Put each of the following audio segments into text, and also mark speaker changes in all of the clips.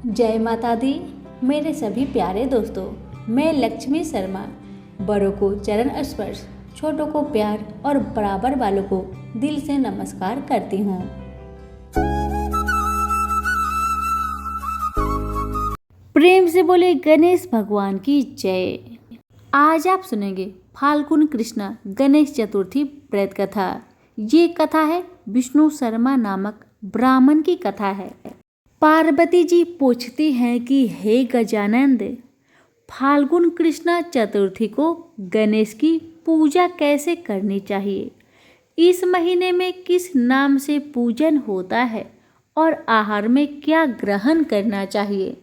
Speaker 1: जय माता दी। मेरे सभी प्यारे दोस्तों, मैं लक्ष्मी शर्मा बड़ों को चरण स्पर्श, छोटों को प्यार और बराबर वालों को दिल से नमस्कार करती हूँ। प्रेम से बोले गणेश भगवान की जय। आज आप सुनेंगे फाल्गुन कृष्णा गणेश चतुर्थी व्रत कथा। ये कथा है विष्णु शर्मा नामक ब्राह्मण की कथा है। पार्वती जी पूछती हैं कि हे गजानंद, फाल्गुन कृष्णा चतुर्थी को गणेश की पूजा कैसे करनी चाहिए? इस महीने में किस नाम से पूजन होता है और आहार में क्या ग्रहण करना चाहिए?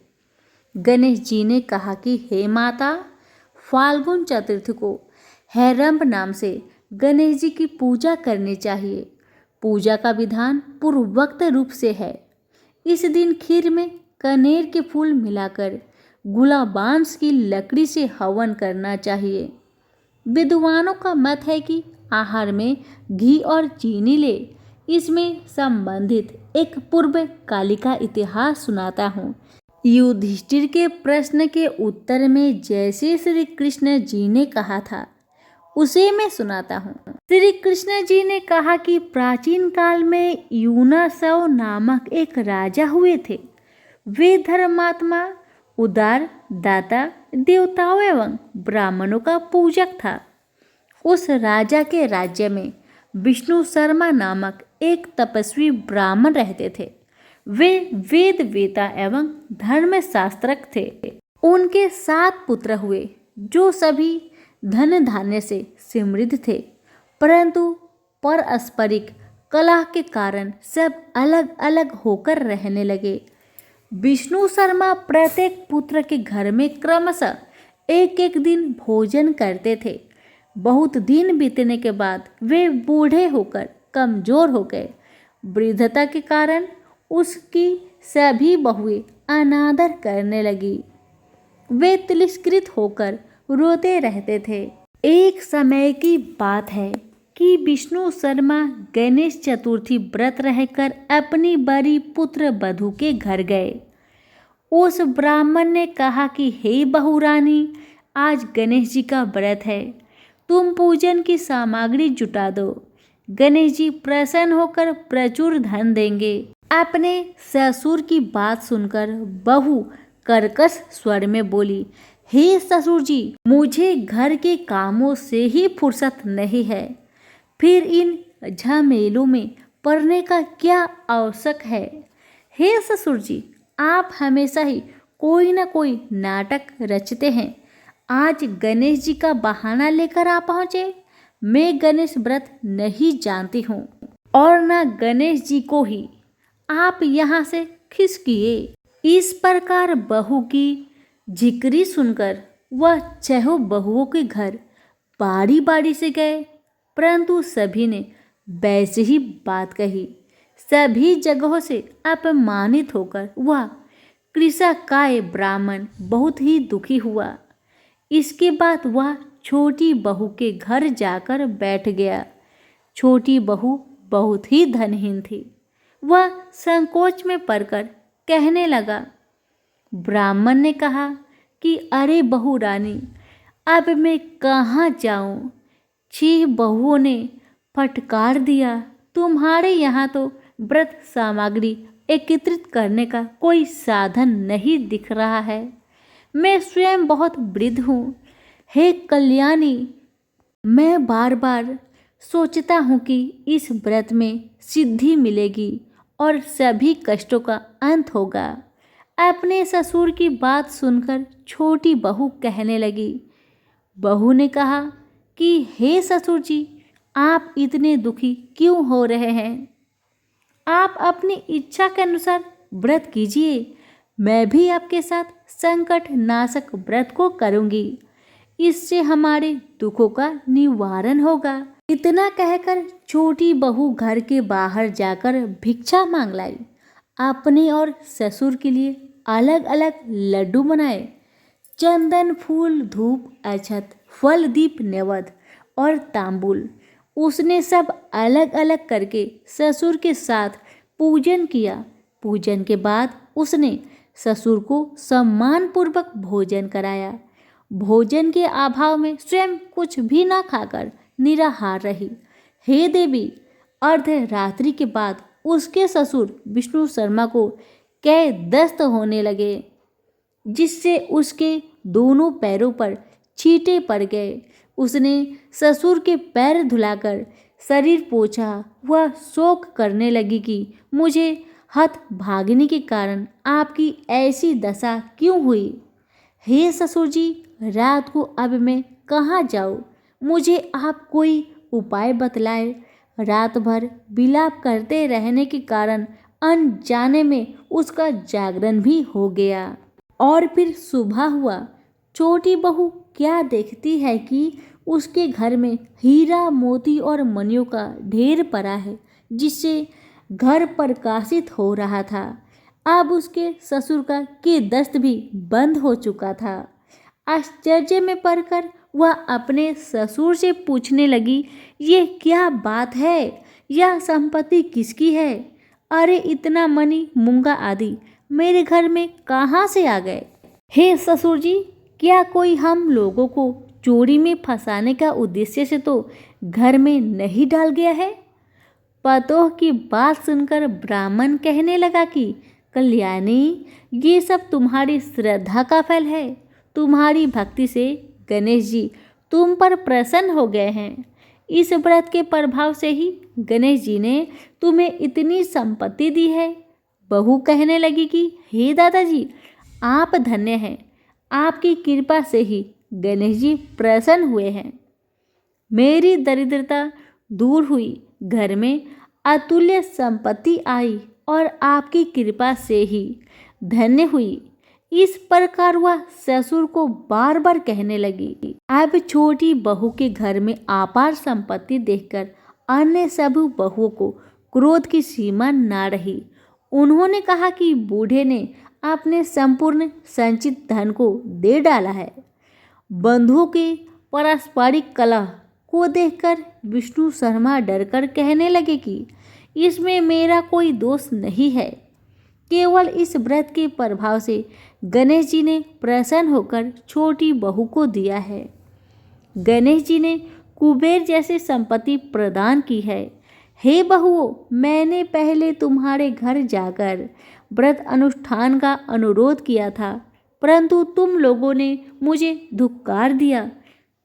Speaker 1: गणेश जी ने कहा कि हे माता, फाल्गुन चतुर्थी को हैरंब नाम से गणेश जी की पूजा करनी चाहिए। पूजा का विधान पूर्वोक्त रूप से है। इस दिन खीर में कनेर के फूल मिलाकर गुलाबांस की लकड़ी से हवन करना चाहिए। विद्वानों का मत है कि आहार में घी और चीनी ले। इसमें संबंधित एक पूर्व कालिका इतिहास सुनाता हूँ। युधिष्ठिर के प्रश्न के उत्तर में जैसे श्री कृष्ण जी ने कहा था उसे मैं सुनाता हूँ। श्री कृष्ण जी ने कहा कि प्राचीन काल में यूनासव नामक एक राजा हुए थे। वे धर्मात्मा, उदार, दाता, देवताओं एवं ब्राह्मणों का पूजक था। उस राजा के राज्य में विष्णु शर्मा नामक एक तपस्वी ब्राह्मण रहते थे। वे वेद वेता एवं धर्मशास्त्रज्ञ थे। उनके 7 पुत्र हुए जो सभी धन धान्य से समृद्ध थे, परंतु पारस्परिक कलह के कारण सब अलग अलग होकर रहने लगे। विष्णु शर्मा प्रत्येक पुत्र के घर में क्रमशः एक एक दिन भोजन करते थे। बहुत दिन बीतने के बाद वे बूढ़े होकर कमजोर हो गए। वृद्धता के कारण उसकी सभी बहुएं अनादर करने लगी। वे तिरस्कृत होकर रोते रहते थे। एक समय की बात है कि विष्णु शर्मा गणेश चतुर्थी व्रत रहकर अपनी बड़ी पुत्र वधू के घर गए। उस ब्राह्मण ने कहा कि हे बहू रानी, आज गणेश जी का व्रत है, तुम पूजन की सामग्री जुटा दो। गणेश जी प्रसन्न होकर प्रचुर धन देंगे। अपने ससुर की बात सुनकर बहू कर्कश स्वर में बोली, हे ससुर जी, मुझे घर के कामों से ही फुर्सत नहीं है, फिर इन झमेलों में पड़ने का क्या आवश्यक है? हे ससुर जी, आप हमेशा ही कोई ना कोई नाटक रचते हैं। आज गणेश जी का बहाना लेकर आप पहुँचे। मैं गणेश व्रत नहीं जानती हूँ और ना गणेश जी को ही आप यहाँ से खिसकिए। इस प्रकार बहू की जिक्री सुनकर वह चहों बहुओं के घर बारी बारी से गए, परंतु सभी ने वैसे ही बात कही। सभी जगहों से अपमानित होकर वह कृषकाय ब्राह्मण बहुत ही दुखी हुआ। इसके बाद वह छोटी बहू के घर जाकर बैठ गया। छोटी बहू बहुत ही धनहीन थी। वह संकोच में पड़कर कहने लगा। ब्राह्मण ने कहा कि अरे बहू रानी, अब मैं कहाँ जाऊँ? 6 बहुओं ने फटकार दिया। तुम्हारे यहाँ तो व्रत सामग्री एकत्रित करने का कोई साधन नहीं दिख रहा है। मैं स्वयं बहुत वृद्ध हूँ। हे कल्याणी, मैं बार बार सोचता हूँ कि इस व्रत में सिद्धि मिलेगी और सभी कष्टों का अंत होगा। अपने ससुर की बात सुनकर छोटी बहू कहने लगी। बहू ने कहा कि हे ससुर जी, आप इतने दुखी क्यों हो रहे हैं? आप अपनी इच्छा के अनुसार व्रत कीजिए। मैं भी आपके साथ संकट नाशक व्रत को करूंगी। इससे हमारे दुखों का निवारण होगा। इतना कहकर छोटी बहू घर के बाहर जाकर भिक्षा मांग लाई। अपने और ससुर के लिए अलग अलग लड्डू बनाए। चंदन, फूल, धूप, अक्षत, फल, दीप, नैवेद्य और तांबूल उसने सब अलग अलग करके ससुर के साथ पूजन किया। पूजन के बाद उसने ससुर को सम्मानपूर्वक भोजन कराया। भोजन के अभाव में स्वयं कुछ भी न खाकर निराहार रही। हे देवी, अर्धरात्रि के बाद उसके ससुर विष्णु शर्मा को कै दस्त होने लगे, जिससे उसके दोनों पैरों पर छींटे पड़ गए। उसने ससुर के पैर धुलाकर शरीर पोंछा। वह शोक करने लगी कि मुझे हतभागिनी के कारण आपकी ऐसी दशा क्यों हुई। हे ससुर जी, रात को अब मैं कहाँ जाऊँ? मुझे आप कोई उपाय बतलाए। रात भर विलाप करते रहने के कारण अनजाने में उसका जागरण भी हो गया। और फिर सुबह हुआ। छोटी बहू क्या देखती है कि उसके घर में हीरा मोती और मणियों का ढेर पड़ा है, जिससे घर प्रकाशित हो रहा था। अब उसके ससुर का दस्त भी बंद हो चुका था। आश्चर्य में पड़कर वह अपने ससुर से पूछने लगी, ये क्या बात है? यह संपत्ति किसकी है? अरे इतना मणि मूंगा आदि मेरे घर में कहाँ से आ गए? हे ससुर जी, क्या कोई हम लोगों को चोरी में फंसाने का उद्देश्य से तो घर में नहीं डाल गया है? पतोह की बात सुनकर ब्राह्मण कहने लगा कि कल्याणी, ये सब तुम्हारी श्रद्धा का फल है। तुम्हारी भक्ति से गणेश जी तुम पर प्रसन्न हो गए हैं। इस व्रत के प्रभाव से ही गणेश जी ने तुम्हें इतनी संपत्ति दी है। बहू कहने लगी कि हे दादाजी, आप धन्य हैं। आपकी कृपा से ही गणेश जी प्रसन्न हुए हैं। मेरी दरिद्रता दूर हुई, घर में अतुल्य संपत्ति आई और आपकी कृपा से ही धन्य हुई। इस प्रकार वह ससुर को बार बार कहने लगी। अब छोटी बहू के घर में अपार संपत्ति देखकर अन्य सब बहुओं को क्रोध की सीमा ना रही। उन्होंने कहा कि बूढ़े ने अपने संपूर्ण संचित धन को दे डाला है। बंधुओं के पारस्परिक कलह को देखकर विष्णु शर्मा डरकर कहने लगे कि इसमें मेरा कोई दोष नहीं है। केवल इस व्रत के प्रभाव से गणेश जी ने प्रसन्न होकर छोटी बहू को दिया है। गणेश जी ने कुबेर जैसे संपत्ति प्रदान की है। हे बहुओं, मैंने पहले तुम्हारे घर जाकर व्रत अनुष्ठान का अनुरोध किया था, परंतु तुम लोगों ने मुझे धिक्कार दिया।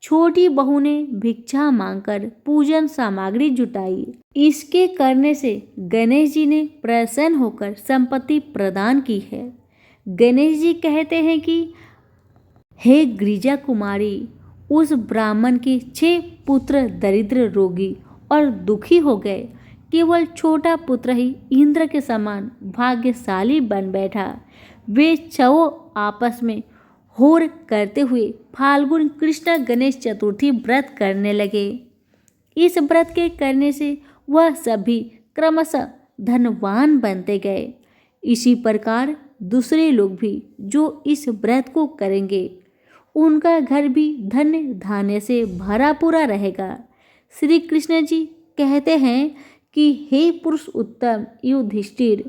Speaker 1: छोटी बहू ने भिक्षा मांगकर पूजन सामग्री जुटाई। इसके करने से गणेश जी ने प्रसन्न होकर संपत्ति प्रदान की है। गणेश जी कहते हैं कि हे गिरिजा कुमारी, उस ब्राह्मण के 6 पुत्र दरिद्र, रोगी और दुखी हो गए। केवल छोटा पुत्र ही इंद्र के समान भाग्यशाली बन बैठा। वे 6 आपस में होर करते हुए फाल्गुन कृष्ण गणेश चतुर्थी व्रत करने लगे। इस व्रत के करने से वह सभी क्रमशः धनवान बनते गए। इसी प्रकार दूसरे लोग भी जो इस व्रत को करेंगे, उनका घर भी धन्य धान्य से भरा पूरा रहेगा। श्री कृष्ण जी कहते हैं कि हे पुरुष उत्तम युधिष्ठिर,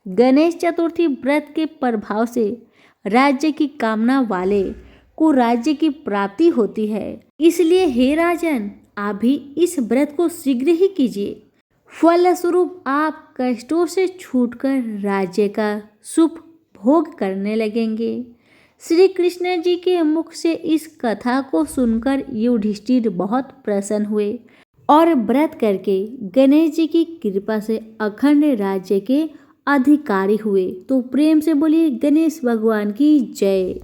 Speaker 1: गणेश चतुर्थी व्रत के प्रभाव से राज्य की कामना वाले को राज्य की प्राप्ति होती है। इसलिए हे राजन, आप भी इस व्रत को शीघ्र ही कीजिए। फलस्वरूप आप कष्टों से छूटकर राज्य का सुख भोग करने लगेंगे। श्री कृष्ण जी के मुख से इस कथा को सुनकर युधिष्ठिर बहुत प्रसन्न हुए और व्रत करके गणेश जी की कृपा से अखंड राज्य के अधिकारी हुए। तो प्रेम से बोलिए गणेश भगवान की जय।